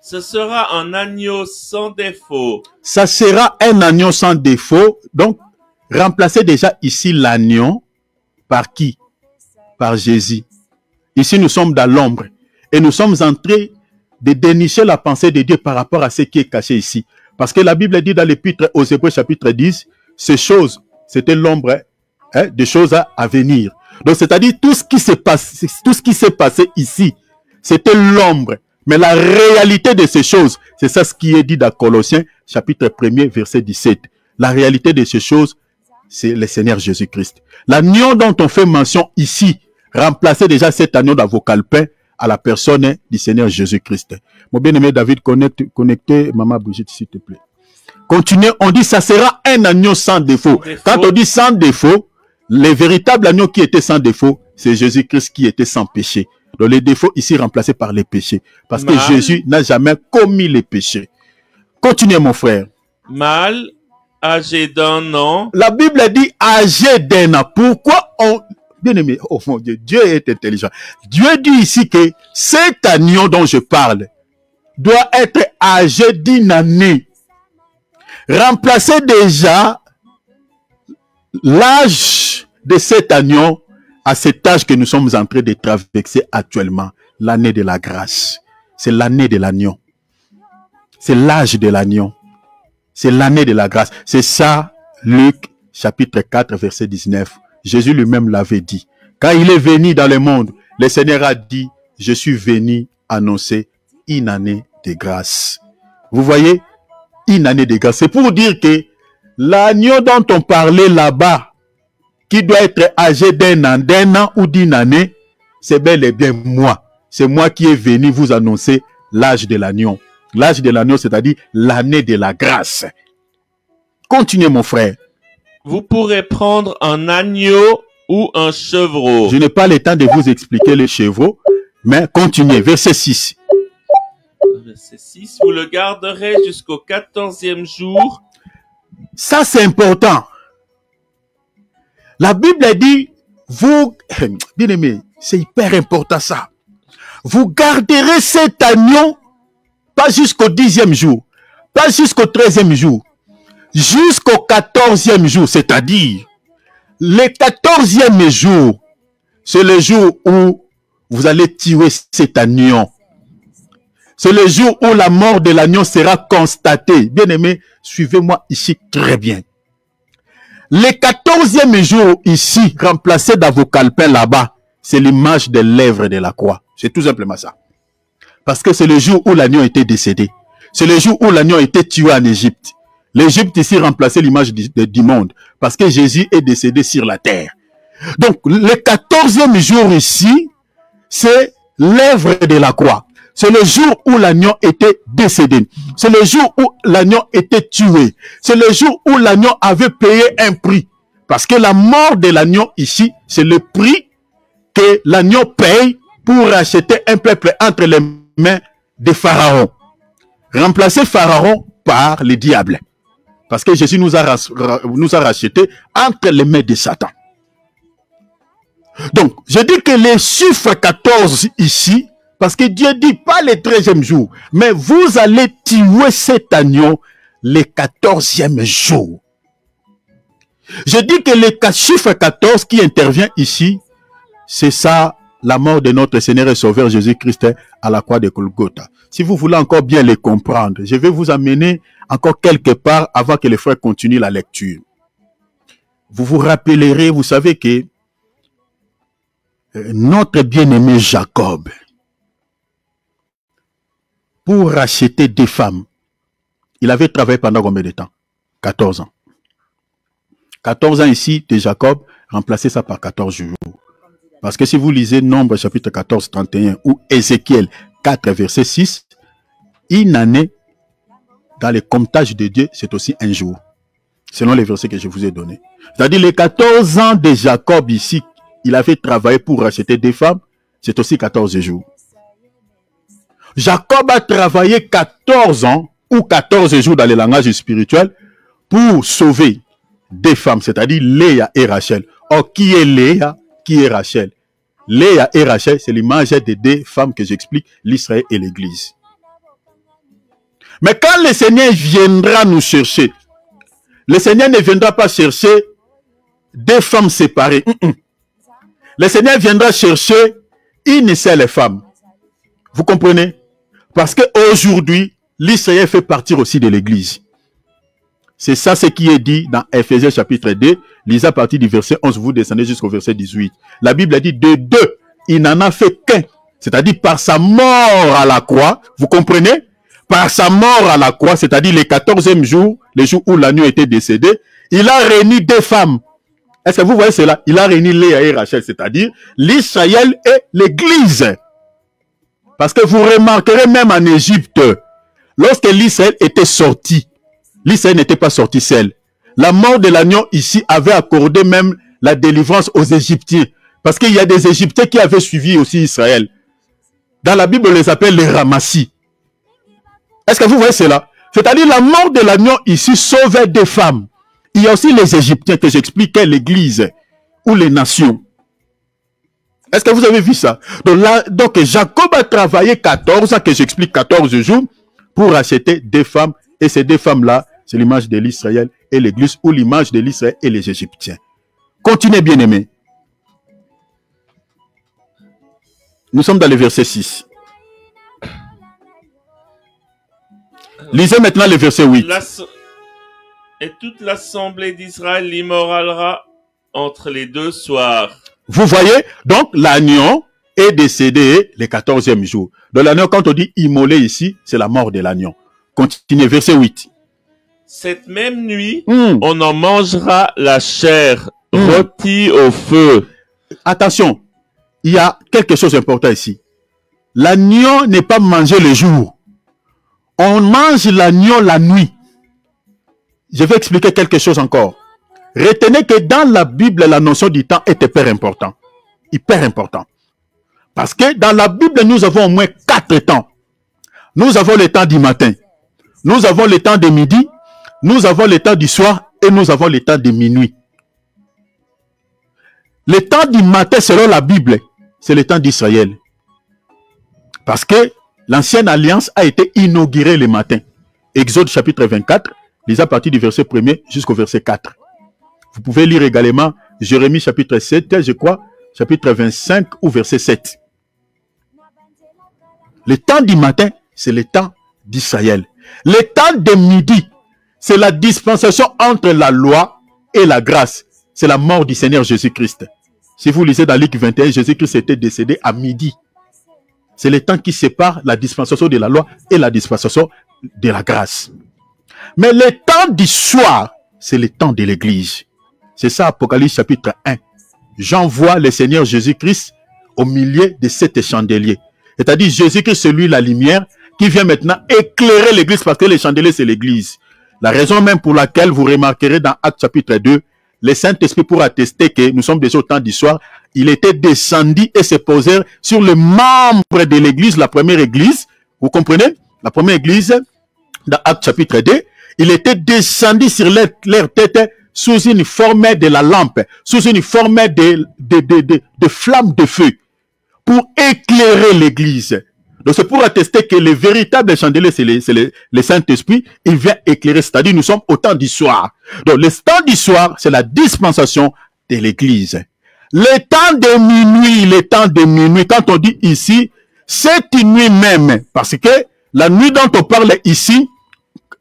Ce sera un agneau sans défaut. Ça sera un agneau sans défaut. Donc, remplacez déjà ici l'agneau par qui? Par Jésus. Ici, nous sommes dans l'ombre. Et nous sommes en train de dénicher la pensée de Dieu par rapport à ce qui est caché ici. Parce que la Bible dit dans l'Épître aux Hébreux chapitre 10, ces choses, c'était l'ombre des choses à venir. Donc, c'est-à-dire tout ce qui s'est passé ici, c'était l'ombre. Mais la réalité de ces choses, c'est ça ce qui est dit dans Colossiens chapitre 1er, verset 17. La réalité de ces choses, c'est le Seigneur Jésus-Christ. L'agneau dont on fait mention ici, remplacez déjà cet agneau d'avocalpin à la personne du Seigneur Jésus-Christ. Mon bien-aimé David, connectez Maman Brigitte, s'il te plaît. Continuez, on dit ça sera un agneau sans défaut. Quand on dit sans défaut, le véritable agneau qui était sans défaut, c'est Jésus-Christ qui était sans péché. Donc les défauts ici remplacés par les péchés. Parce que Jésus n'a jamais commis les péchés. Continuez mon frère. Mâle, âgé d'un an. La Bible dit âgé d'un an. Pourquoi on... Bien-aimé, oh mon Dieu, Dieu est intelligent. Dieu dit ici que cet agneau dont je parle doit être âgé d'une année. Remplacez déjà l'âge de cet agneau à cet âge que nous sommes en train de traverser actuellement, l'année de la grâce. C'est l'année de l'agneau. C'est l'âge de l'agneau. C'est l'année de la grâce. C'est ça, Luc, chapitre 4, verset 19. Jésus lui-même l'avait dit. Quand il est venu dans le monde, le Seigneur a dit, je suis venu annoncer une année de grâce. Vous voyez, une année de grâce. C'est pour dire que l'agneau dont on parlait là-bas, qui doit être âgé d'un an ou d'une année, c'est bel et bien moi. C'est moi qui est venu vous annoncer l'âge de l'agneau. L'âge de l'agneau, c'est-à-dire l'année de la grâce. Continuez mon frère. Vous pourrez prendre un agneau ou un chevreau. Je n'ai pas le temps de vous expliquer les chevreaux, mais continuez. Verset 6. Verset 6. Vous le garderez jusqu'au 14e jour. Ça, c'est important. La Bible dit, vous, bien aimé, c'est hyper important ça. Vous garderez cet agneau, pas jusqu'au 10e jour, pas jusqu'au 13e jour, jusqu'au 14e jour, c'est-à-dire, le 14e jour, c'est le jour où vous allez tuer cet agneau. C'est le jour où la mort de l'agneau sera constatée. Bien aimé, suivez-moi ici très bien. Le 14e jour ici, remplacé d'avocalpin là-bas, c'est l'image des lèvres de la croix. C'est tout simplement ça. Parce que c'est le jour où l'agneau était décédé. C'est le jour où l'agneau était tué en Égypte. L'Égypte ici remplaçait l'image du monde. Parce que Jésus est décédé sur la terre. Donc, le 14e jour ici, c'est l'œuvre de la croix. C'est le jour où l'agneau était décédé. C'est le jour où l'agneau était tué. C'est le jour où l'agneau avait payé un prix. Parce que la mort de l'agneau ici, c'est le prix que l'agneau paye pour racheter un peuple entre les mains de Pharaon. Remplacer Pharaon par le diable. Parce que Jésus nous a rachetés entre les mains de Satan. Donc, je dis que les chiffres 14 ici, parce que Dieu dit pas le 13e jour, mais vous allez tuer cet agneau le 14e jour. Je dis que le chiffre 14 qui intervient ici, c'est ça, la mort de notre Seigneur et Sauveur Jésus-Christ à la croix de Golgotha. Si vous voulez encore bien les comprendre, je vais vous amener encore quelque part avant que les frères continuent la lecture. Vous vous rappellerez, vous savez que notre bien-aimé Jacob, pour racheter des femmes, il avait travaillé pendant combien de temps? 14 ans. 14 ans ici de Jacob, remplacez ça par 14 jours. Parce que si vous lisez Nombre chapitre 14, 31 ou Ézéchiel 4, verset 6, une année dans le comptage de Dieu, c'est aussi un jour. Selon les versets que je vous ai donnés. C'est-à-dire les 14 ans de Jacob ici, il avait travaillé pour racheter des femmes, c'est aussi 14 jours. Jacob a travaillé 14 ans ou 14 jours dans le langage spirituel pour sauver des femmes, c'est-à-dire Léa et Rachel. Or, qui est Léa? Qui est Rachel? Léa et Rachel, c'est l'image des deux femmes que j'explique, l'Israël et l'Église. Mais quand le Seigneur viendra nous chercher, le Seigneur ne viendra pas chercher deux femmes séparées. Le Seigneur viendra chercher une seule femme. Vous comprenez? Parce qu'aujourd'hui, l'Israël fait partie aussi de l'Église. C'est ça ce qui est dit dans Ephésiens chapitre 2. Lisez à partir du verset 11, vous descendez jusqu'au verset 18. La Bible a dit de deux, il n'en a fait qu'un. C'est-à-dire par sa mort à la croix. Vous comprenez? Par sa mort à la croix, c'est-à-dire le 14e jour, le jour où l'agneau était décédé, il a réuni deux femmes. Est-ce que vous voyez cela? Il a réuni Léa et Rachel, c'est-à-dire l'Israël et l'Église. Parce que vous remarquerez même en Égypte, lorsque l'Israël était sorti, l'Israël n'était pas sorti seul. La mort de l'agneau ici avait accordé même la délivrance aux Égyptiens. Parce qu'il y a des Égyptiens qui avaient suivi aussi Israël. Dans la Bible, on les appelle les ramassis. Est-ce que vous voyez cela? C'est-à-dire la mort de l'agneau ici sauvait des femmes. Il y a aussi les Égyptiens que j'expliquais, l'Église ou les nations. Est-ce que vous avez vu ça? Donc Jacob a travaillé 14 ans, que j'explique 14 jours, pour acheter des femmes. Et ces deux femmes-là, c'est l'image de l'Israël et l'Église, ou l'image de l'Israël et les Égyptiens. Continuez, bien-aimés. Nous sommes dans le verset 6. Lisez maintenant le verset 8. Et toute l'assemblée d'Israël l'immolera entre les deux soirs. Vous voyez, donc l'agneau est décédé le 14e jour. Donc l'agneau, quand on dit immoler ici, c'est la mort de l'agneau. Continuez, verset 8. Cette même nuit, on en mangera la chair rôtie au feu. Attention, il y a quelque chose d'important ici. L'agneau n'est pas mangé le jour. On mange l'agneau la nuit. Je vais expliquer quelque chose encore. Retenez que dans la Bible, la notion du temps est hyper important. Hyper important. Parce que dans la Bible, nous avons au moins 4 temps. Nous avons le temps du matin. Nous avons le temps de midi. Nous avons le temps du soir. Et nous avons le temps de minuit. Le temps du matin, selon la Bible, c'est le temps d'Israël. Parce que l'ancienne alliance a été inaugurée le matin. Exode chapitre 24, lisez à partir du verset 1er jusqu'au verset 4. Vous pouvez lire également Jérémie chapitre 7, je crois, chapitre 25 ou verset 7. Le temps du matin, c'est le temps d'Israël. Le temps de midi, c'est la dispensation entre la loi et la grâce. C'est la mort du Seigneur Jésus-Christ. Si vous lisez dans Luc 21, Jésus-Christ était décédé à midi. C'est le temps qui sépare la dispensation de la loi et la dispensation de la grâce. Mais le temps du soir, c'est le temps de l'Église. C'est ça, Apocalypse chapitre 1. Jean voit le Seigneur Jésus-Christ au milieu de 7 chandeliers. C'est-à-dire Jésus-Christ, c'est lui la lumière qui vient maintenant éclairer l'Église parce que les chandeliers, c'est l'Église. La raison même pour laquelle vous remarquerez dans Actes chapitre 2, le Saint-Esprit pour attester que nous sommes déjà au temps du soir, il était descendu et se posait sur les membres de l'Église, la première Église. Vous comprenez? La première Église, dans Actes chapitre 2, il était descendu sur leur tête sous une forme de la lampe, sous une forme de flamme de feu, pour éclairer l'Église. Donc c'est pour attester que le véritable chandelier, c'est le Saint-Esprit, il vient éclairer, c'est-à-dire nous sommes au temps du soir. Donc le temps du soir, c'est la dispensation de l'Église. Le temps de minuit, quand on dit ici, cette nuit même, parce que la nuit dont on parle ici,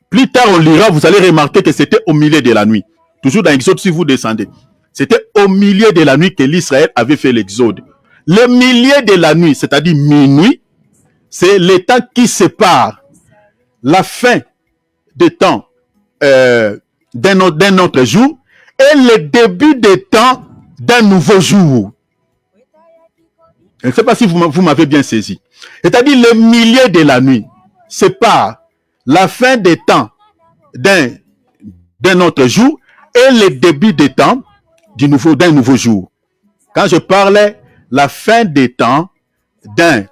plus tard on lira, vous allez remarquer que c'était au milieu de la nuit. Toujours dans l'Exode, si vous descendez. C'était au milieu de la nuit que l'Israël avait fait l'Exode. Le milieu de la nuit, c'est-à-dire minuit, c'est le temps qui sépare la fin des temps d'un autre jour et le début des temps d'un nouveau jour. Je ne sais pas si vous m'avez bien saisi. C'est-à-dire le milieu de la nuit sépare la fin des temps d'un autre jour et le début des temps d'un nouveau jour. Quand je parlais la fin des temps d'un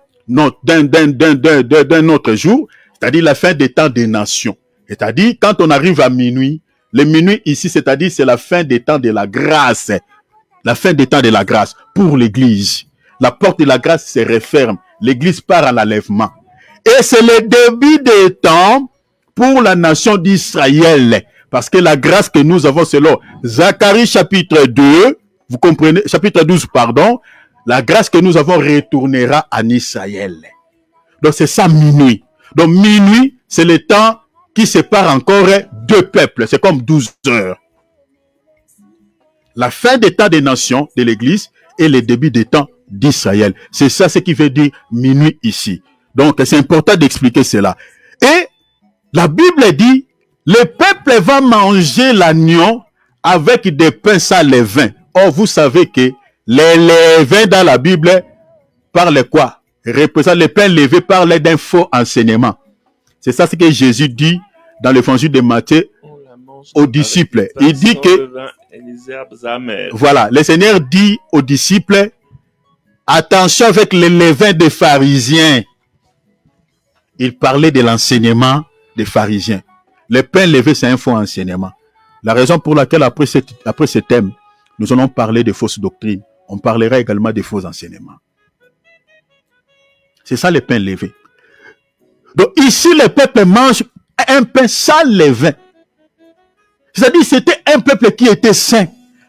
autre jour, c'est-à-dire la fin des temps des nations. C'est-à-dire quand on arrive à minuit, le minuit ici, c'est-à-dire c'est la fin des temps de la grâce. La fin des temps de la grâce pour l'Église. La porte de la grâce se referme. L'Église part à l'enlèvement. Et c'est le début des temps pour la nation d'Israël. Parce que la grâce que nous avons selon Zacharie chapitre 2, vous comprenez, chapitre 12, pardon, la grâce que nous avons retournera en Israël. Donc c'est ça minuit. Donc minuit, c'est le temps qui sépare encore deux peuples. C'est comme 12 heures. La fin des temps des nations de l'Église et le début des temps d'Israël. C'est ça ce qui veut dire minuit ici. Donc c'est important d'expliquer cela. Et la Bible dit, le peuple va manger l'agneau avec des pains sans levain. Or, vous savez que les levains dans la Bible parlent quoi? Représente les pains levés parlent d'un faux enseignement. C'est ça ce que Jésus dit dans l'évangile de Matthieu aux disciples. Il dit que, voilà, le Seigneur dit aux disciples, attention avec les levains des pharisiens. Il parlait de l'enseignement des pharisiens. Le pain levé, c'est un faux enseignement. La raison pour laquelle, après ce thème, nous allons parler de fausses doctrines. On parlera également de faux enseignements. C'est ça le pain levé. Donc ici, le peuple mange un pain sans levain. C'est-à-dire, c'était un peuple qui était saint.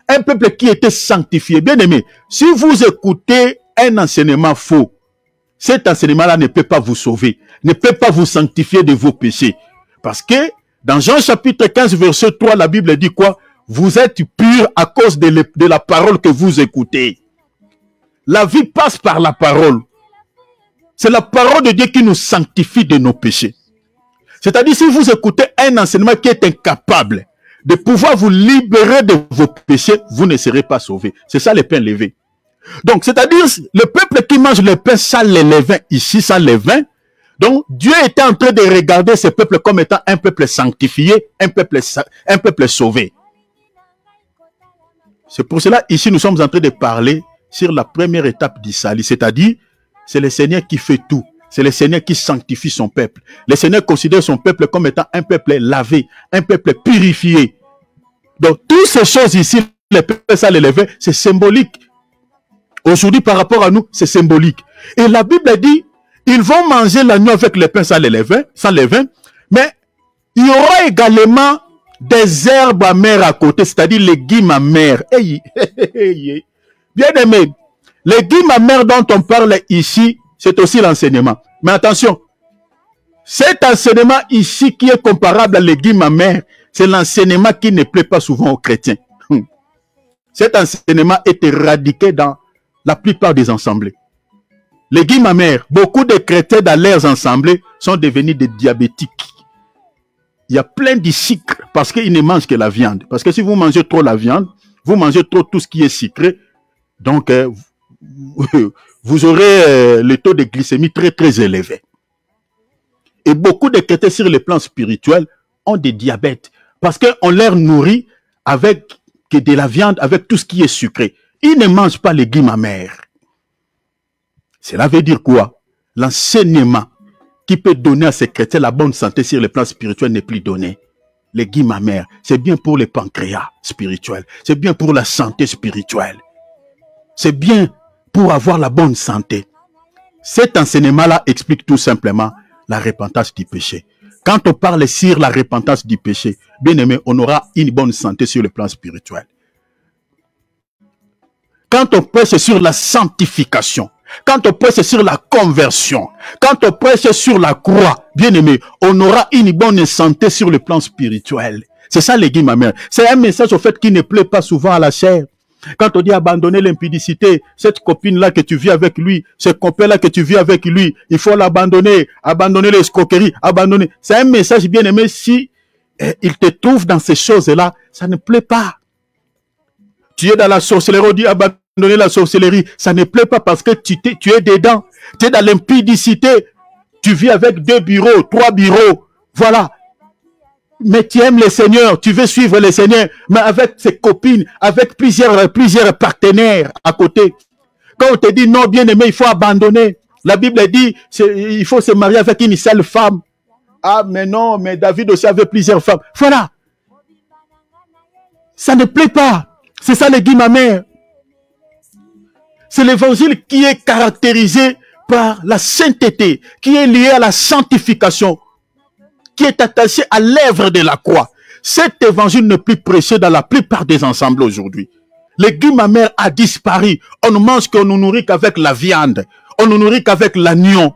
Un peuple qui était sanctifié. Bien aimé, si vous écoutez un enseignement faux, cet enseignement-là ne peut pas vous sauver, ne peut pas vous sanctifier de vos péchés. Parce que dans Jean chapitre 15, verset 3, la Bible dit quoi? Vous êtes purs à cause de la parole que vous écoutez. La vie passe par la parole. C'est la parole de Dieu qui nous sanctifie de nos péchés. C'est-à-dire, si vous écoutez un enseignement qui est incapable de pouvoir vous libérer de vos péchés, vous ne serez pas sauvés. C'est ça le pain levé. Donc, c'est-à-dire, le peuple qui mange le pain sans le levain, ici, sans levain, donc Dieu était en train de regarder ce peuple comme étant un peuple sanctifié, un peuple sauvé. C'est pour cela, ici, nous sommes en train de parler sur la première étape d'Israël, c'est-à-dire, c'est le Seigneur qui fait tout. C'est le Seigneur qui sanctifie son peuple. Le Seigneur considère son peuple comme étant un peuple lavé, un peuple purifié. Donc, toutes ces choses ici, les peuples sans le levain, c'est symbolique. Aujourd'hui, par rapport à nous, c'est symbolique. Et la Bible dit, ils vont manger l'agneau avec le pain sans levain, mais il y aura également des herbes amères à côté, c'est-à-dire les légumes amers. Bien aimé, les légumes amers dont on parle ici, c'est aussi l'enseignement. Mais attention, cet enseignement ici qui est comparable à légumes amers, c'est l'enseignement qui ne plaît pas souvent aux chrétiens. Cet enseignement est éradiqué dans la plupart des assemblées. Les légumes amers, beaucoup de chrétiens dans leurs assemblées sont devenus des diabétiques. Il y a plein de sucre parce qu'ils ne mangent que la viande. Parce que si vous mangez trop la viande, vous mangez trop tout ce qui est sucré, donc vous aurez le taux de glycémie très très élevé. Et beaucoup de chrétiens sur le plan spirituel ont des diabètes parce qu'on leur nourrit avec de la viande, avec tout ce qui est sucré. Ils ne mangent pas les légumes amers. Cela veut dire quoi? L'enseignement qui peut donner à ces chrétiens la bonne santé sur le plan spirituel n'est plus donné. Les légumes amers, c'est bien pour le pancréas spirituel, c'est bien pour la santé spirituelle. C'est bien pour avoir la bonne santé. Cet enseignement-là explique tout simplement la repentance du péché. Quand on parle sur la repentance du péché, bien aimé, on aura une bonne santé sur le plan spirituel. Quand on prêche sur la sanctification, quand on prêche sur la conversion, quand on prêche sur la croix, bien aimé, on aura une bonne santé sur le plan spirituel. C'est ça les légumes amers. C'est un message au fait qui ne plaît pas souvent à la chair. Quand on dit abandonner l'impudicité, cette copine-là que tu vis avec lui, ce copain-là que tu vis avec lui, il faut l'abandonner, abandonner l'escroquerie, abandonner. C'est un message bien aimé si il te trouve dans ces choses-là, ça ne plaît pas. Tu es dans la sorcellerie, on dit abandonner la sorcellerie, ça ne plaît pas parce que tu es dedans. Tu es dans l'impudicité, tu vis avec 2 bureaux, 3 bureaux, voilà. Mais tu aimes le Seigneur, tu veux suivre le Seigneur, mais avec ses copines, avec plusieurs partenaires à côté. Quand on te dit non, bien aimé, il faut abandonner. La Bible dit, il faut se marier avec une seule femme. Ah, mais non, mais David aussi avait plusieurs femmes. Voilà. Ça ne plaît pas. C'est ça les légumes amers. C'est l'évangile qui est caractérisé par la sainteté, qui est lié à la sanctification. qui est attaché à l'œuvre de la croix. Cet évangile n'est plus prêché dans la plupart des ensembles aujourd'hui. Légumes amers a disparu. On ne mange qu'on ne nourrit qu'avec la viande. On ne nourrit qu'avec l'agneau.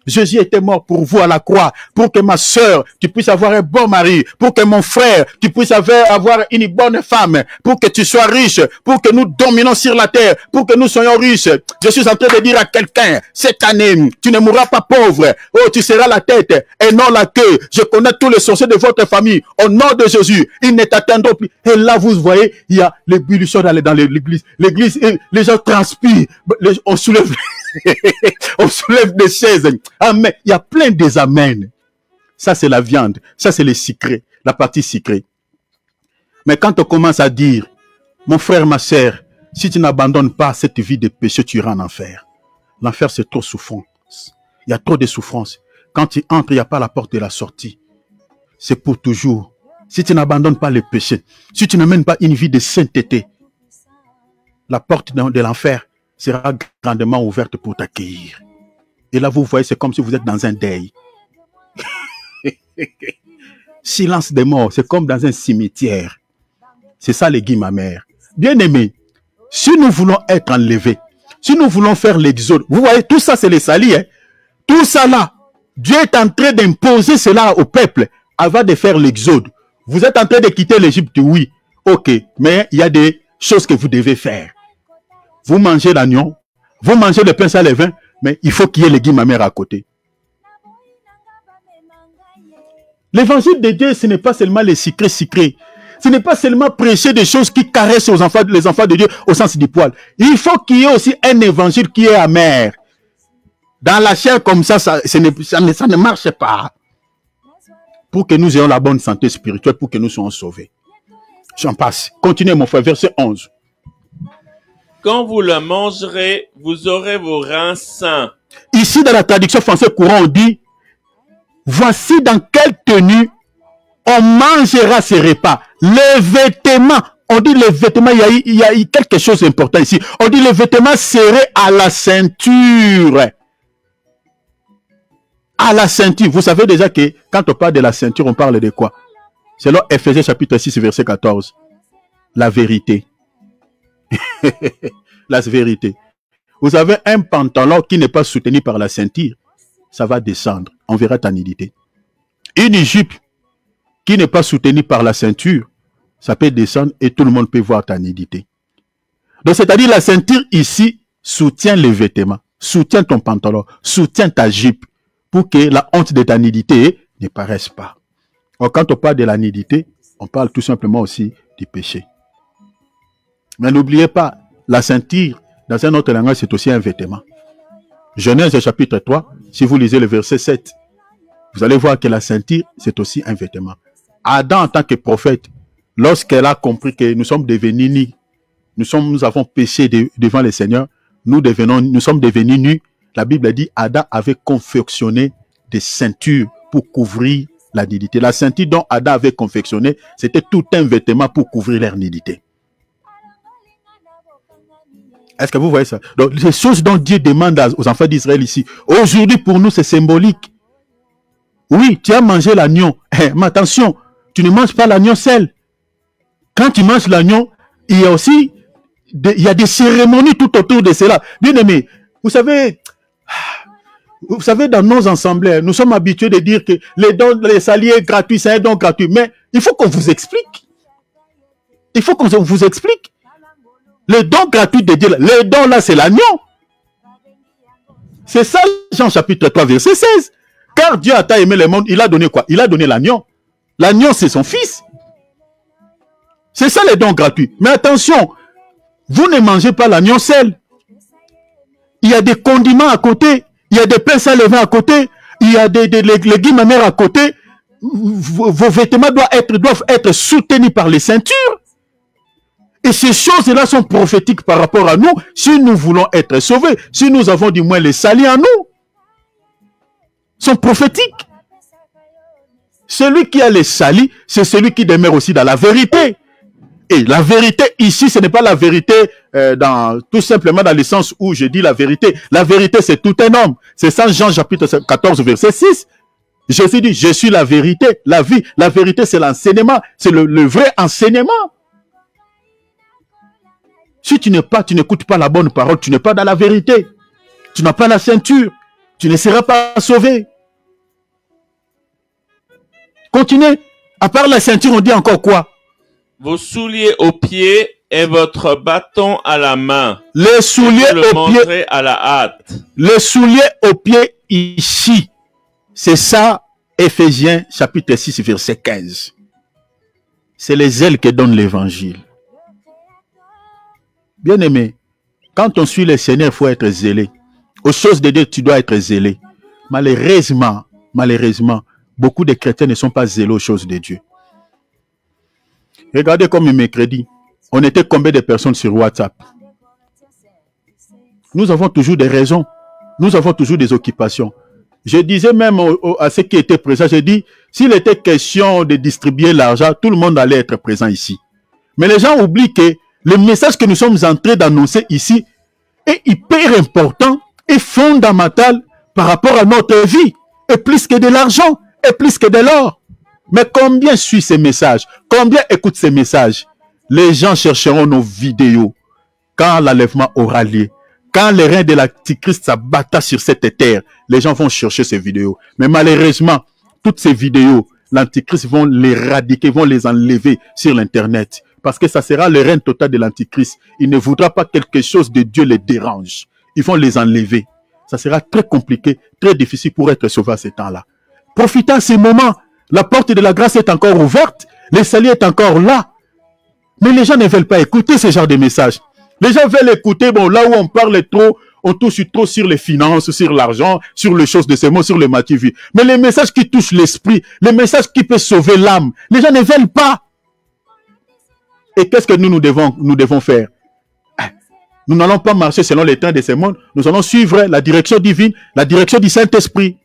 Jésus était mort pour vous à la croix, pour que ma sœur, tu puisses avoir un bon mari, pour que mon frère, tu puisses avoir une bonne femme, pour que tu sois riche, pour que nous dominons sur la terre, pour que nous soyons riches. Je suis en train de dire à quelqu'un, cette année, tu ne mourras pas pauvre. Oh, tu seras la tête et non la queue. Je connais tous les sorciers de votre famille. Au nom de Jésus, ils ne t'atteindront plus. Et là, vous voyez, il y a l'ébullition dans l'église. L'église, les gens transpirent. On soulève... on soulève des chaises. Amen. Il y a plein des amens. Ça, c'est la viande. Ça, c'est les secrets. La partie secret. Mais quand on commence à dire, mon frère, ma sœur, si tu n'abandonnes pas cette vie de péché, tu iras en enfer. L'enfer, c'est trop souffrance. Il y a trop de souffrance. Quand tu entres, il n'y a pas la porte de la sortie. C'est pour toujours. Si tu n'abandonnes pas le péché, si tu n'amènes pas une vie de sainteté, la porte de l'enfer sera grandement ouverte pour t'accueillir. Et là, vous voyez, c'est comme si vous êtes dans un deuil. Silence des morts, c'est comme dans un cimetière. C'est ça les guillemets amers. Bien aimés, si nous voulons être enlevés, si nous voulons faire l'exode, vous voyez, tout ça c'est les salis, hein? Tout ça là, Dieu est en train d'imposer cela au peuple avant de faire l'exode. Vous êtes en train de quitter l'Égypte, oui, ok, mais il y a des choses que vous devez faire. Vous mangez l'agneau, vous mangez le pain sans levain, mais il faut qu'il y ait les guillemets amers à côté. L'évangile de Dieu, ce n'est pas seulement les secrets. Ce n'est pas seulement prêcher des choses qui caressent les enfants de Dieu au sens du poil. Il faut qu'il y ait aussi un évangile qui est amer. Dans la chair comme ça, ça ne marche pas. Pour que nous ayons la bonne santé spirituelle, pour que nous soyons sauvés. J'en passe. Continuez mon frère, verset 11. Quand vous le mangerez, vous aurez vos reins sains. Ici, dans la traduction française courant, on dit, voici dans quelle tenue on mangera ces repas. Les vêtements, on dit les vêtements, il y a quelque chose d'important ici. On dit les vêtements serrés à la ceinture. À la ceinture. Vous savez déjà que quand on parle de la ceinture, on parle de quoi? Selon Ephésiens chapitre 6, verset 14. La vérité. La vérité. Vous avez un pantalon qui n'est pas soutenu par la ceinture, ça va descendre. On verra ta nudité. Une jupe qui n'est pas soutenue par la ceinture, ça peut descendre et tout le monde peut voir ta nudité. Donc, c'est-à-dire la ceinture ici soutient les vêtements, soutient ton pantalon, soutient ta jupe pour que la honte de ta nudité ne paraisse pas. Alors, quand on parle de la nudité, on parle tout simplement aussi du péché. Mais n'oubliez pas, la ceinture, dans un autre langage, c'est aussi un vêtement. Genèse chapitre 3, si vous lisez le verset 7, vous allez voir que la ceinture, c'est aussi un vêtement. Adam, en tant que prophète, lorsqu'elle a compris que nous sommes devenus nus, nous avons péché devant le Seigneur, nous sommes devenus nus, la Bible dit, Adam avait confectionné des ceintures pour couvrir la nudité. La ceinture dont Adam avait confectionné, c'était tout un vêtement pour couvrir leur nudité. Est-ce que vous voyez ça? Donc, les choses dont Dieu demande aux enfants d'Israël ici, aujourd'hui pour nous c'est symbolique. Oui, tu as mangé l'agneau, mais attention, tu ne manges pas l'agneau seul. Quand tu manges l'agneau, il y a aussi des cérémonies tout autour de cela. Bien aimé, vous savez, dans nos assemblées, nous sommes habitués de dire que les dons, les saliers gratuits, c'est un don gratuit. Mais il faut qu'on vous explique. Il faut qu'on vous explique. Le don gratuit de Dieu, le don là, c'est l'agneau. C'est ça, Jean chapitre 3, verset 16. Car Dieu a tant aimé le monde, il a donné quoi? Il a donné l'agneau. L'agneau, c'est son fils. C'est ça le don gratuit. Mais attention, vous ne mangez pas l'agneau seul. Il y a des condiments à côté. Il y a des pains sans levain à côté. Il y a des légumes amers à côté. Vos vêtements doivent être soutenus par les ceintures. Et ces choses-là sont prophétiques par rapport à nous, si nous voulons être sauvés, si nous avons du moins les salis en nous. Sont prophétiques. Celui qui a les salis, c'est celui qui demeure aussi dans la vérité. Et la vérité ici, ce n'est pas la vérité tout simplement dans le sens où je dis la vérité. La vérité, c'est tout un homme. C'est ça Jean chapitre 14, verset 6. Jésus dit, je suis la vérité, la vie. La vérité, c'est l'enseignement. C'est le vrai enseignement. Si tu n'écoutes pas la bonne parole, tu n'es pas dans la vérité. Tu n'as pas la ceinture. Tu ne seras pas sauvé. Continuez. À part la ceinture, on dit encore quoi? Vos souliers aux pieds et votre bâton à la main. Les souliers aux pieds. À la hâte. Les souliers aux pieds ici. C'est ça, Éphésiens chapitre 6, verset 15. C'est les ailes que donne l'évangile. Bien aimé, quand on suit le Seigneur, il faut être zélé. Aux choses de Dieu, tu dois être zélé. Malheureusement, beaucoup de chrétiens ne sont pas zélés aux choses de Dieu. Regardez comme mercredi, on était combien de personnes sur WhatsApp? Nous avons toujours des raisons. Nous avons toujours des occupations. Je disais même à ceux qui étaient présents, j'ai dit, s'il était question de distribuer l'argent, tout le monde allait être présent ici. Mais les gens oublient que le message que nous sommes en train d'annoncer ici est hyper important et fondamental par rapport à notre vie. Et plus que de l'argent, et plus que de l'or. Mais combien suit ces messages? Combien écoutent ces messages? Les gens chercheront nos vidéos quand l'enlèvement aura lieu. Quand les reins de l'Antichrist s'abattent sur cette terre, les gens vont chercher ces vidéos. Mais malheureusement, toutes ces vidéos, l'Antichrist vont les radiquer, vont les enlever sur l'Internet. Parce que ça sera le règne total de l'Antichrist. Il ne voudra pas que quelque chose de Dieu les dérange. Ils vont les enlever. Ça sera très compliqué, très difficile pour être sauvé à ce temps-là. Profitez à ce moment. La porte de la grâce est encore ouverte. Le salut est encore là. Mais les gens ne veulent pas écouter ce genre de messages. Les gens veulent écouter, bon, là où on parle trop, on touche trop sur les finances, sur l'argent, sur les choses de ce monde, sur le matière. Mais les messages qui touchent l'esprit, les messages qui peuvent sauver l'âme, les gens ne veulent pas. Et qu'est-ce que nous devons faire? Nous n'allons pas marcher selon les temps de ce monde. Nous allons suivre la direction divine, la direction du Saint-Esprit.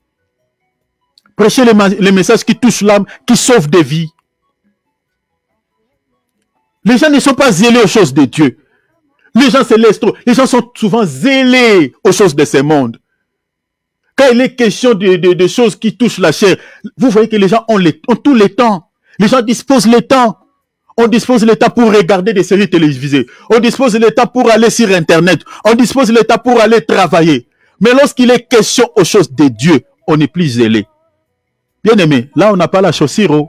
Prêcher les messages qui touchent l'âme, qui sauvent des vies. Les gens ne sont pas zélés aux choses de Dieu. Les gens se laissent trop. Les gens sont souvent zélés aux choses de ce monde. Quand il est question de choses qui touchent la chair, vous voyez que les gens ont tout le temps. Les gens disposent le temps. On dispose le temps pour regarder des séries télévisées. On dispose le temps pour aller sur Internet. On dispose le temps pour aller travailler. Mais lorsqu'il est question aux choses de Dieu, on n'est plus zélé. Bien aimé, là on n'a pas la chaussure. Oh.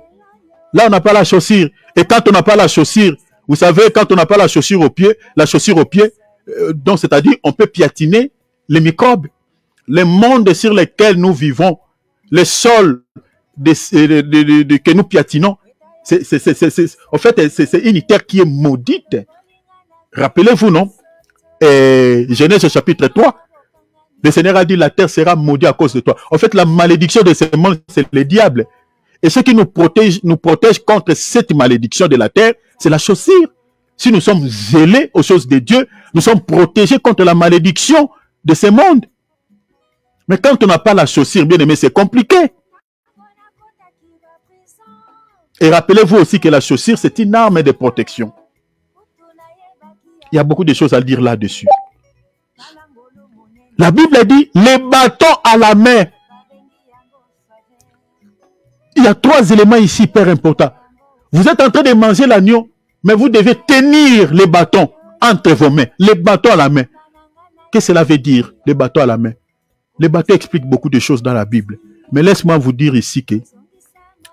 Là on n'a pas la chaussure. Et quand on n'a pas la chaussure, vous savez, quand on n'a pas la chaussure au pied, donc c'est-à-dire on peut piétiner les microbes. Le monde sur lequel nous vivons, le sol que nous piétinons, en fait, c'est une terre qui est maudite. Rappelez-vous, non? Genèse chapitre 3, le Seigneur a dit, la terre sera maudite à cause de toi. En fait, la malédiction de ce monde, c'est le diable. Et ce qui nous protège contre cette malédiction de la terre, c'est la chaussure. Si nous sommes zélés aux choses de Dieu, nous sommes protégés contre la malédiction de ce monde. Mais quand on n'a pas la chaussure, bien aimé, c'est compliqué. Et rappelez-vous aussi que la chaussure, c'est une arme de protection. Il y a beaucoup de choses à dire là-dessus. La Bible dit, les bâtons à la main. Il y a 3 éléments ici hyper importants. Vous êtes en train de manger l'agneau, mais vous devez tenir les bâtons entre vos mains. Les bâtons à la main. Qu'est-ce que cela veut dire, les bâtons à la main? Les bâtons expliquent beaucoup de choses dans la Bible. Mais laisse-moi vous dire ici que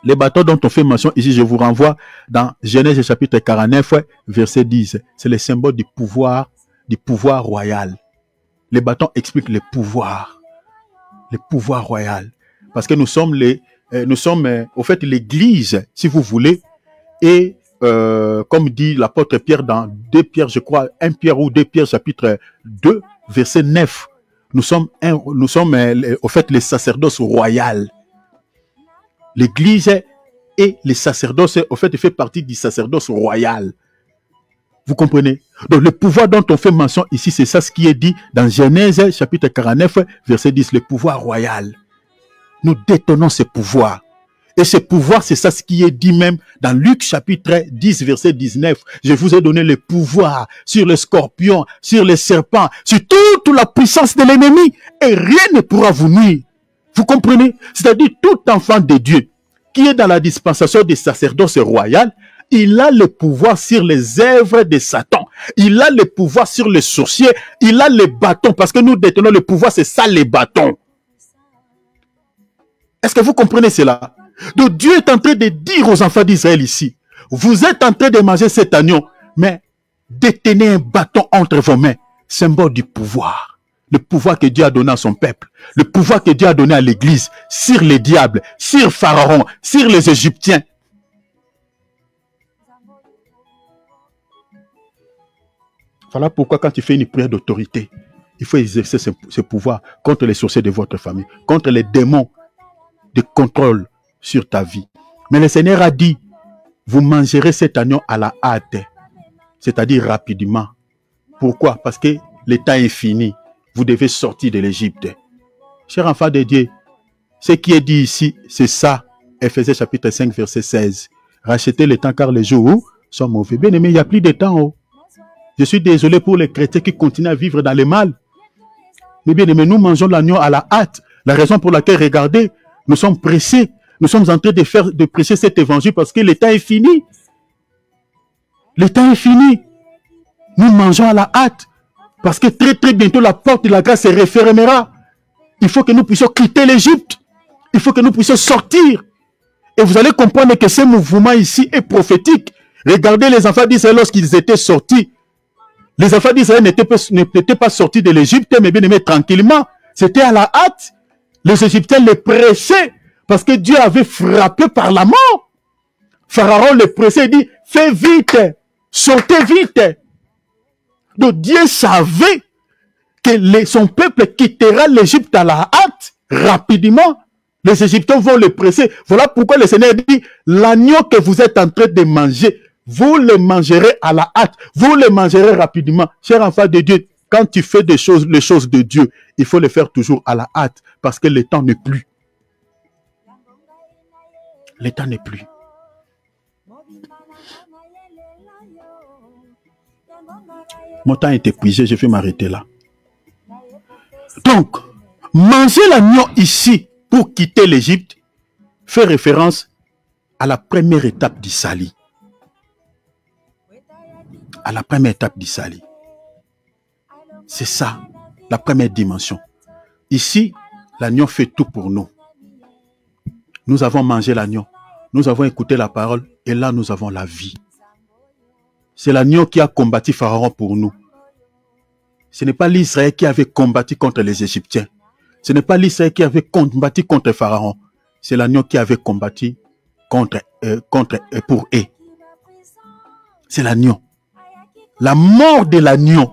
les bâtons dont on fait mention ici, je vous renvoie dans Genèse chapitre 49, verset 10. C'est le symbole du pouvoir royal. Les bâtons expliquent le pouvoir royal. Parce que nous sommes au fait l'église, si vous voulez, et comme dit l'apôtre Pierre dans 2 Pierre, je crois, 1 Pierre ou 2 Pierre chapitre 2, verset 9. Nous sommes au fait les sacerdoces royales. L'église et les sacerdoces, au fait, fait partie du sacerdoce royal. Vous comprenez? Donc, le pouvoir dont on fait mention ici, c'est ça ce qui est dit dans Genèse, chapitre 49, verset 10, le pouvoir royal. Nous détenons ce pouvoir. Et ce pouvoir, c'est ça ce qui est dit même dans Luc, chapitre 10, verset 19. Je vous ai donné le pouvoir sur les scorpions, sur les serpents, sur toute la puissance de l'ennemi. Et rien ne pourra vous nuire. Vous comprenez? C'est-à-dire tout enfant de Dieu qui est dans la dispensation des sacerdoces royal, il a le pouvoir sur les œuvres de Satan. Il a le pouvoir sur les sorciers. Il a les bâtons. Parce que nous détenons le pouvoir, c'est ça les bâtons. Est-ce que vous comprenez cela? Donc Dieu est en train de dire aux enfants d'Israël ici, vous êtes en train de manger cet agneau, mais détenez un bâton entre vos mains, symbole du pouvoir. Le pouvoir que Dieu a donné à son peuple. Le pouvoir que Dieu a donné à l'église, sur les diables, sur Pharaon, sur les Égyptiens. Voilà pourquoi quand tu fais une prière d'autorité, il faut exercer ce pouvoir contre les sorciers de votre famille, contre les démons de contrôle sur ta vie. Mais le Seigneur a dit, vous mangerez cet agneau à la hâte, c'est-à-dire rapidement. Pourquoi? Parce que le temps est fini. Vous devez sortir de l'Égypte. Chers enfants de Dieu, ce qui est dit ici, c'est ça. Éphésiens chapitre 5, verset 16. Rachetez le temps car les jours sont mauvais. Bien aimé, il n'y a plus de temps. Oh. Je suis désolé pour les chrétiens qui continuent à vivre dans le mal. Mais bien aimé, nous mangeons l'agneau à la hâte. La raison pour laquelle, regardez, nous sommes pressés. Nous sommes en train de prêcher cet évangile parce que le temps est fini. Le temps est fini. Nous mangeons à la hâte. Parce que très très bientôt la porte de la grâce se refermera. Il faut que nous puissions quitter l'Égypte. Il faut que nous puissions sortir. Et vous allez comprendre que ce mouvement ici est prophétique. Regardez les enfants d'Israël lorsqu'ils étaient sortis. Les enfants d'Israël n'étaient pas sortis de l'Égypte, mais bien aimés tranquillement. C'était à la hâte. Les Égyptiens les pressaient parce que Dieu avait frappé par la mort. Pharaon les pressait et dit, fais vite, sortez vite. Donc Dieu savait que son peuple quittera l'Égypte à la hâte, rapidement. Les Égyptiens vont le presser. Voilà pourquoi le Seigneur dit, l'agneau que vous êtes en train de manger, vous le mangerez à la hâte, vous le mangerez rapidement. Cher enfant de Dieu, quand tu fais les choses de Dieu, il faut les faire toujours à la hâte, parce que le temps n'est plus. Le temps n'est plus. Mon temps est épuisé, je vais m'arrêter là. Donc, manger l'agneau ici pour quitter l'Égypte fait référence à la première étape d'Isali. À la première étape d'Isali. C'est ça, la première dimension. Ici, l'agneau fait tout pour nous. Nous avons mangé l'agneau. Nous avons écouté la parole et là, nous avons la vie. C'est l'agneau qui a combattu Pharaon pour nous. Ce n'est pas l'Israël qui avait combattu contre les Égyptiens. Ce n'est pas l'Israël qui avait combattu contre Pharaon. C'est l'agneau qui avait combattu pour eux. C'est l'agneau. La mort de l'agneau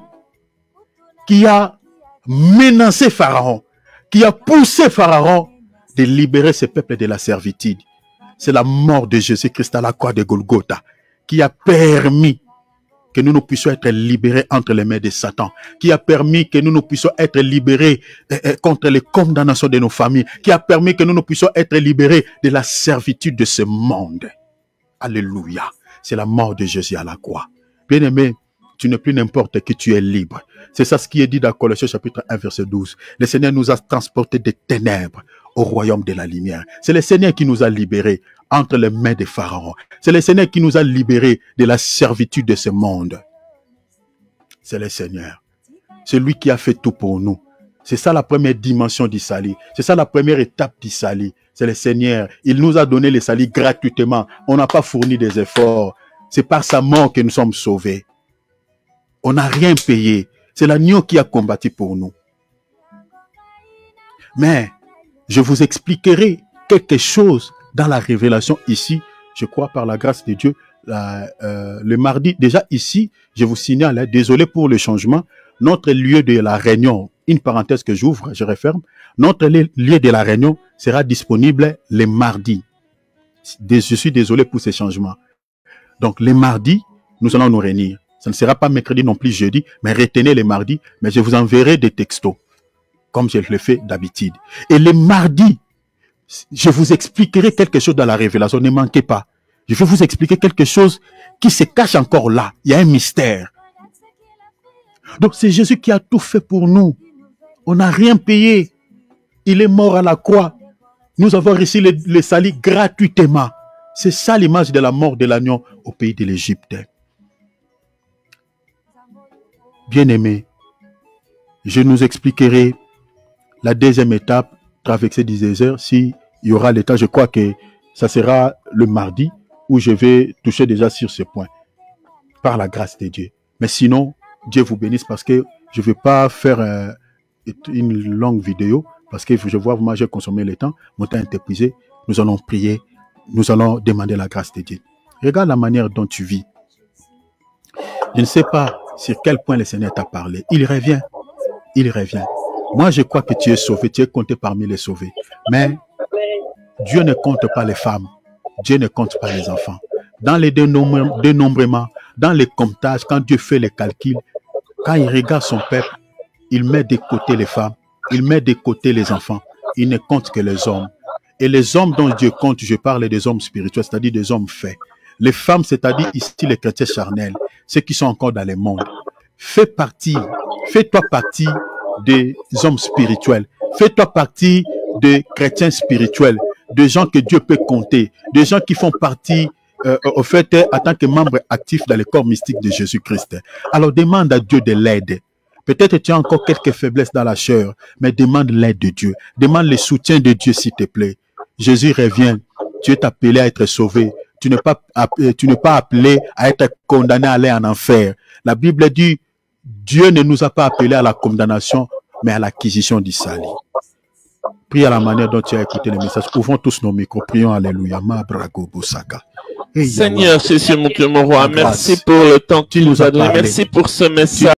qui a menacé Pharaon, qui a poussé Pharaon de libérer ce peuple de la servitude. C'est la mort de Jésus-Christ à la croix de Golgotha qui a permis que nous puissions être libérés entre les mains de Satan, qui a permis que nous puissions être libérés contre les condamnations de nos familles, qui a permis que nous puissions être libérés de la servitude de ce monde. Alléluia. C'est la mort de Jésus à la croix. Bien-aimé, tu n'es plus n'importe qui, tu es libre. C'est ça ce qui est dit dans Colossiens chapitre 1 verset 12. Le Seigneur nous a transportés des ténèbres au royaume de la lumière. C'est le Seigneur qui nous a libérés entre les mains des pharaons. C'est le Seigneur qui nous a libérés de la servitude de ce monde. C'est le Seigneur. C'est lui qui a fait tout pour nous. C'est ça la première dimension d'Isali. C'est ça la première étape d'Isali. C'est le Seigneur. Il nous a donné le salut gratuitement. On n'a pas fourni des efforts. C'est par sa mort que nous sommes sauvés. On n'a rien payé. C'est l'agneau qui a combattu pour nous. Mais je vous expliquerai quelque chose dans la révélation ici. Je crois par la grâce de Dieu. Le mardi, déjà ici, je vous signale, désolé pour le changement, notre lieu de la réunion, une parenthèse que j'ouvre, je referme, notre lieu de la réunion sera disponible les mardis. Je suis désolé pour ces changements. Donc les mardis, nous allons nous réunir. Ça ne sera pas mercredi non plus jeudi, mais retenez les mardis, mais je vous enverrai des textos, comme je le fais d'habitude. Et les mardis, je vous expliquerai quelque chose dans la révélation, ne manquez pas. Je vais vous expliquer quelque chose qui se cache encore là. Il y a un mystère. Donc c'est Jésus qui a tout fait pour nous. On n'a rien payé. Il est mort à la croix. Nous avons reçu le salut gratuitement. C'est ça l'image de la mort de l'agneau au pays de l'Égypte. Bien-aimés, je nous expliquerai la deuxième étape, traverser du désert, s'il y aura le temps. Je crois que ça sera le mardi où je vais toucher déjà sur ce point, par la grâce de Dieu. Mais sinon, Dieu vous bénisse parce que je ne vais pas faire une longue vidéo parce que je vois, moi, j'ai consommé le temps, mon temps est épuisé. Nous allons prier, nous allons demander la grâce de Dieu. Regarde la manière dont tu vis. Je ne sais pas sur quel point le Seigneur t'a parlé. Il revient. Il revient. Moi, je crois que tu es sauvé, tu es compté parmi les sauvés. Mais Dieu ne compte pas les femmes. Dieu ne compte pas les enfants. Dans les dénombrements, dans les comptages, quand Dieu fait les calculs, quand il regarde son peuple, il met de côté les femmes, il met de côté les enfants. Il ne compte que les hommes. Et les hommes dont Dieu compte, je parle des hommes spirituels, c'est-à-dire des hommes faits. Les femmes, c'est-à-dire ici les chrétiens charnels, ceux qui sont encore dans le monde. Fais-toi partie des hommes spirituels. Fais-toi partie des chrétiens spirituels, des gens que Dieu peut compter, des gens qui font partie, au fait, en tant que membres actifs dans le corps mystique de Jésus-Christ. Alors demande à Dieu de l'aide. Peut-être tu as encore quelques faiblesses dans la chair, mais demande l'aide de Dieu. Demande le soutien de Dieu, s'il te plaît. Jésus revient. Tu es appelé à être sauvé. Tu n'es pas appelé à être condamné à aller en enfer. La Bible dit, Dieu ne nous a pas appelés à la condamnation, mais à l'acquisition du salut. Prie à la manière dont tu as écouté le message. Ouvrons tous nos micros. Prions. Alléluia. Seigneur Jésus, mon Dieu, mon roi, merci pour le temps que tu nous as donné. Merci pour ce message.